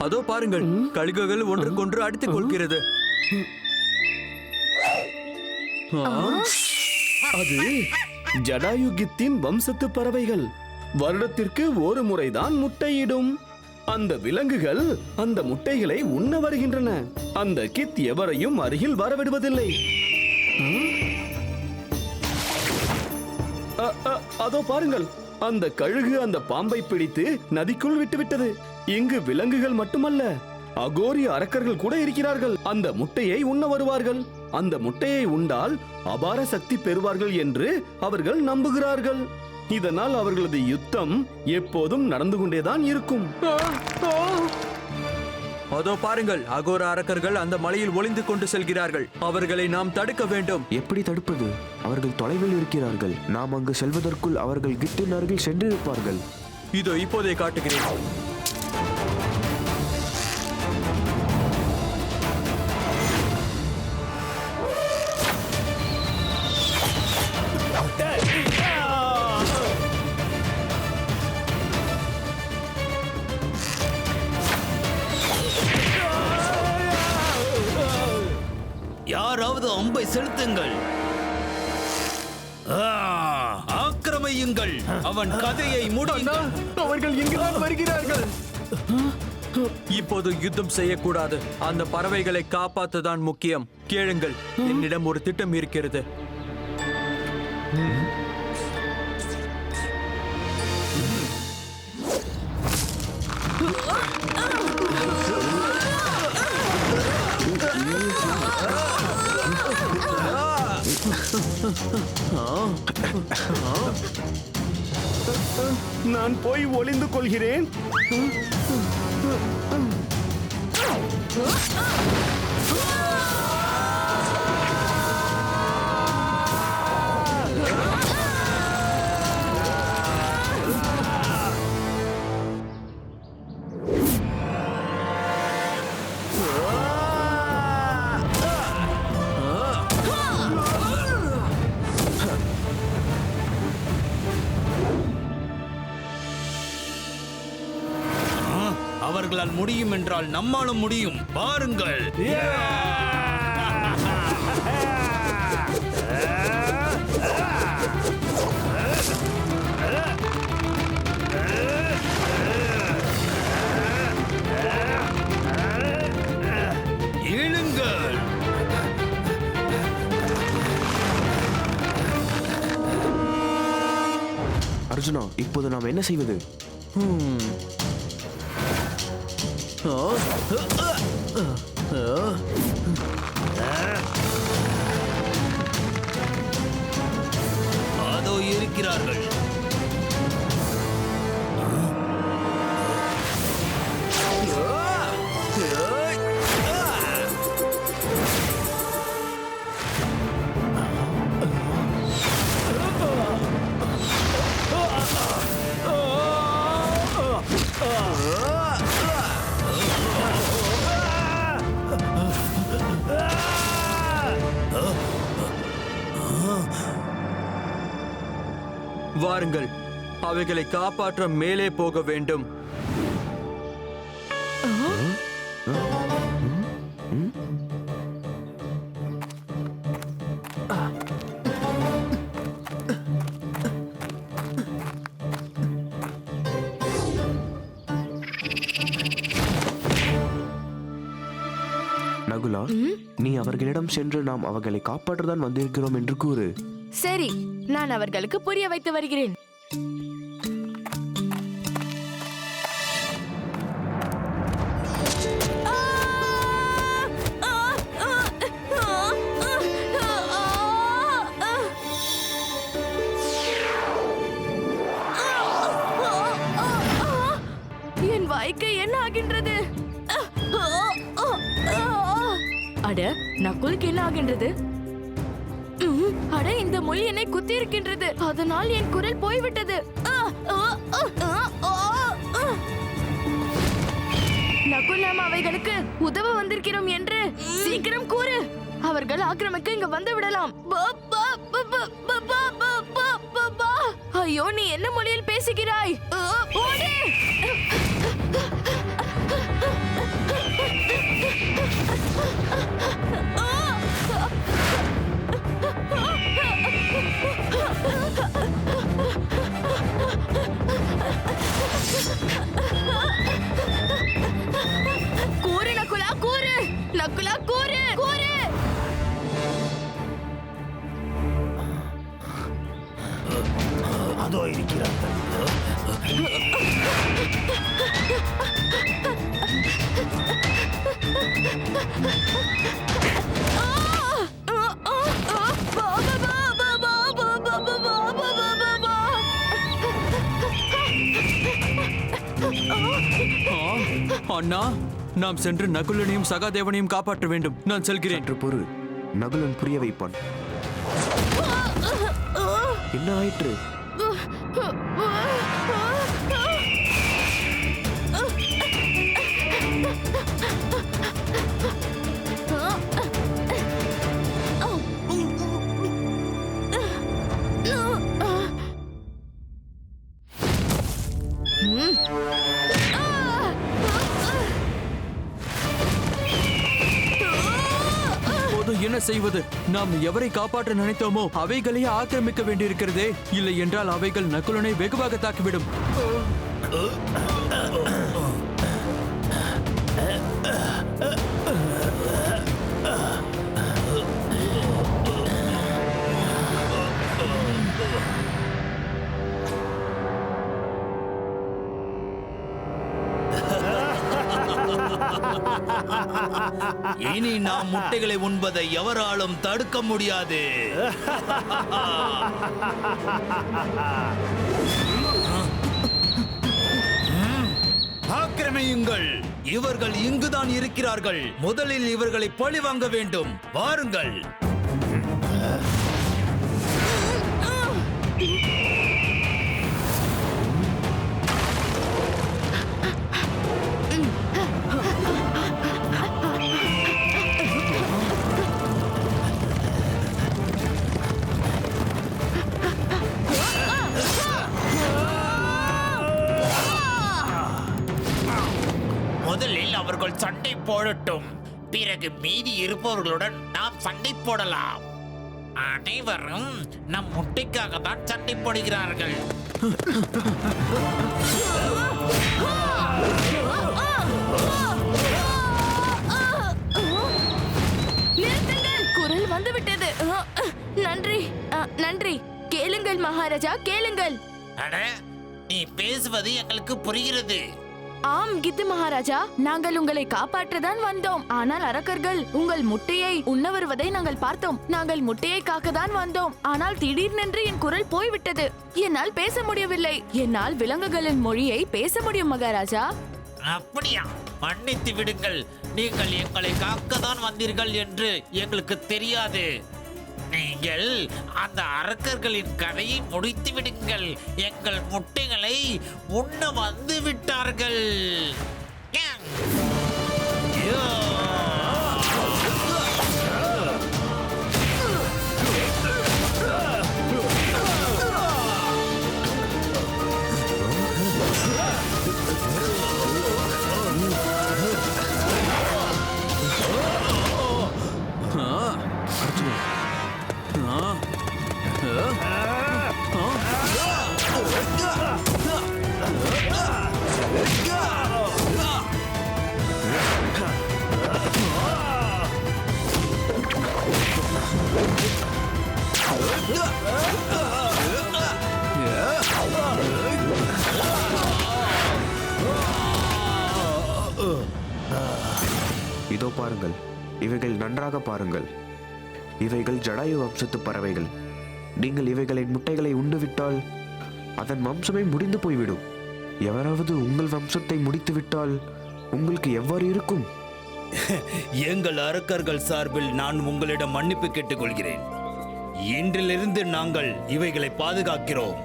அதோ பாருங்கள், கழுகுகள் ஒன்றுக்கொன்று அடித்துக் கொள்கிறது. அது ஜடாயுகத்தின் வம்சத்து பறவைகள். வருடத்திற்கு ஒரு முறைதான் முட்டையிடும். அந்த விலங்குகள் அந்த முட்டைகளை உண்ண வருகின்றன. அந்த கித் எவரையும் அருகில் வரவிடுவதில்லை. அதோ பாருங்கள், அந்த கழுகு அந்த பாம்பை பிடித்து நதிக்குள் விட்டுவிட்டது. இங்கு விலங்குகள் மட்டுமல்ல, அகோரி அரக்கர்கள் கூட இருக்கிறார்கள். அந்த முட்டையை உண்ண வருவார்கள். அந்த முட்டையை உண்டால் அபார சக்தி பெறுவார்கள் என்று அவர்கள் நம்புகிறார்கள். இதனால் அவர்களது யுத்தம் எப்போதும் நடந்து கொண்டேதான் இருக்கும். அதோ பாருங்கள், அகோர அரக்கர்கள் அந்த மலையில் ஒளிந்து கொண்டு செல்கிறார்கள். அவர்களை நாம் தடுக்க வேண்டும். எப்படி தடுப்பது? அவர்கள் தொலைவில் இருக்கிறார்கள். நாம் அங்கு செல்வதற்குள் அவர்கள் கிட்டின் அருகில் சென்றிருப்பார்கள். இதோ இப்போதே காட்டுகிறேன். யாராவது அம்பை செலுத்துங்கள். ஆக்கிரமியுங்கள். அவன் கதையை முடியுங்கள். அவர்கள் இங்குதான் வருகிறார்கள். இப்போது யுத்தம் செய்யக்கூடாது. அந்த பறவைகளை காப்பாற்றுதான் முக்கியம். கேளுங்கள், என்னிடம் ஒரு திட்டம் இருக்கிறது. நான் போய் ஒளிந்து கொள்கிறேன். அவர்களால் முடியும் என்றால் நம்மாலும் முடியும். பாருங்கள். இழுங்கள். அர்ஜுனா, இப்போது நாம் என்ன செய்வது? அதோ இருக்கிறார்கள். வாருங்கள், அவைகளை காப்பாற்ற மேலே போக வேண்டும். நகுலா, நீ அவர்களிடம் சென்று நாம் அவர்களை காப்பாற்றதான் வந்திருக்கிறோம் என்று கூறு. சரி, நான் அவர்களுக்கு புரிய வைத்து வருகிறேன். என் வாய்க்கு என்ன ஆகின்றது? அட, நக்குலுக்கு என்ன ஆகின்றது? அட, இந்த முள் என்னை குத்தி இருக்கின்றது. அதனால் என் குரல் போய்விட்டது. நகுல், நாம் அவைகளுக்கு உதவ வந்திருக்கிறோம் என்று சீக்கிரம் கூறு. அவர்கள் ஆக்கிரமிக்க இங்க வந்து விடலாம். ஐயோ, நீ என்ன மொழியில் பேசுகிறாய்? ஓடு! அண்ணா, நாம் சென்று நகுலனையும் சகாதேவனையும் காப்பாற்ற வேண்டும். நான் செல்கிறேன். சற்று பொறு, நகுலன் புரிய வைப்பான். என்ன ஆயிற்று? இப்போது என்ன செய்வது? நாம் எவரை காப்பாற்ற நினைத்தோமோ அவைகளையே ஆக்கிரமிக்க வேண்டியிருக்கிறதே. இல்லை என்றால் அவைகள் நகுலனை வெகுவாக தாக்கிவிடும். இனி நாம் முட்டைகளை உண்பதை எவராலும் தடுக்க முடியாது. ஆக்கிரமியுங்கள். இவர்கள் இங்குதான் இருக்கிறார்கள். முதலில் இவர்களை பழி வாங்க வேண்டும். வாருங்கள். முதலில் அவர்கள் சண்டை போடட்டும், பிறகு மீதி இருப்பவர்களுடன் நாம் சண்டை போடலாம். அனைவரும் நம் முட்டைக்காக தான் சண்டை போடுகிறார்கள். நிறுத்துங்கள், குரல் வந்துவிட்டது. நன்றி, நன்றி. கேளுங்கள் மகாராஜா, கேளுங்கள். அட, நீ பேசுவது எங்களுக்கு புரிகிறது. ஆம் கித்து மகாராஜா, நாங்கள் உங்களை காப்பாற்றதான் வந்தோம். ஆனால் அரக்கர்கள் உங்கள் முட்டையை உண்ண வருவதை நாங்கள் பார்த்தோம். நாங்கள் முட்டையை காக்கதான் வந்தோம். ஆனால் திடீர்னென்று என் குரல் போய்விட்டது. என்னால் பேச முடியவில்லை. என்னால் விலங்குகளின் மொழியை பேச முடியும் மகாராஜா. அப்படியா? மன்னித்து விடுங்கள். நீங்கள் எங்களை காக்கத்தான் வந்தீர்கள் என்று எங்களுக்கு தெரியாது. நீங்கள் அந்த அரக்கர்களின் கதையை முடித்து விடுங்கள். எங்கள் முட்டைகளை உண்ண வந்து விட்டார்கள். இதோ பாருங்கள், இவைகள் நன்றாக பாருங்கள். இவைகள் ஜடாயு வம்சத்து பறவைகள். நீங்கள் இவைகளின் முட்டைகளை உண்டுவிட்டால் அதன் வம்சமே முடிந்து போய்விடும். எவராவது உங்கள் வம்சத்தை முடித்துவிட்டால் உங்களுக்கு எவ்வாறு இருக்கும்? எங்கள் அரக்கர்கள் சார்பில் நான் உங்களிடம் மன்னிப்பு கேட்டுக்கொள்கிறேன். இன்றிலிருந்து நாங்கள் இவைகளை பாதுகாக்கிறோம்.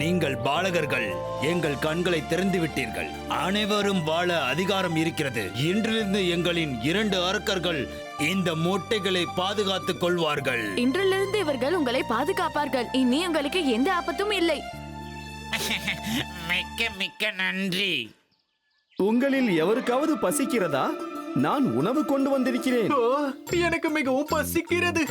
நீங்கள் பாலகர்கள் எங்கள் கண்களை திறந்து விட்டீர்கள். அனைவரும் வாழ அதிகாரம் இருக்கிறது. இன்றிலிருந்து எங்களின் 2 அரக்கர்கள் இந்த முட்டைகளை பாதுகாத்துக் கொள்வார்கள். இன்றிலிருந்து இவர்கள் உங்களை பாதுகாப்பார்கள். இனி உங்களுக்கு எந்த ஆபத்தும் இல்லை. மிக்க மிக்க நன்றி. உங்களில் எவருக்காவது பசிக்கிறதா? நான் உணவு கொண்டு வந்திருக்கிறேன். எனக்கு மிகவும் பசிக்கிறது.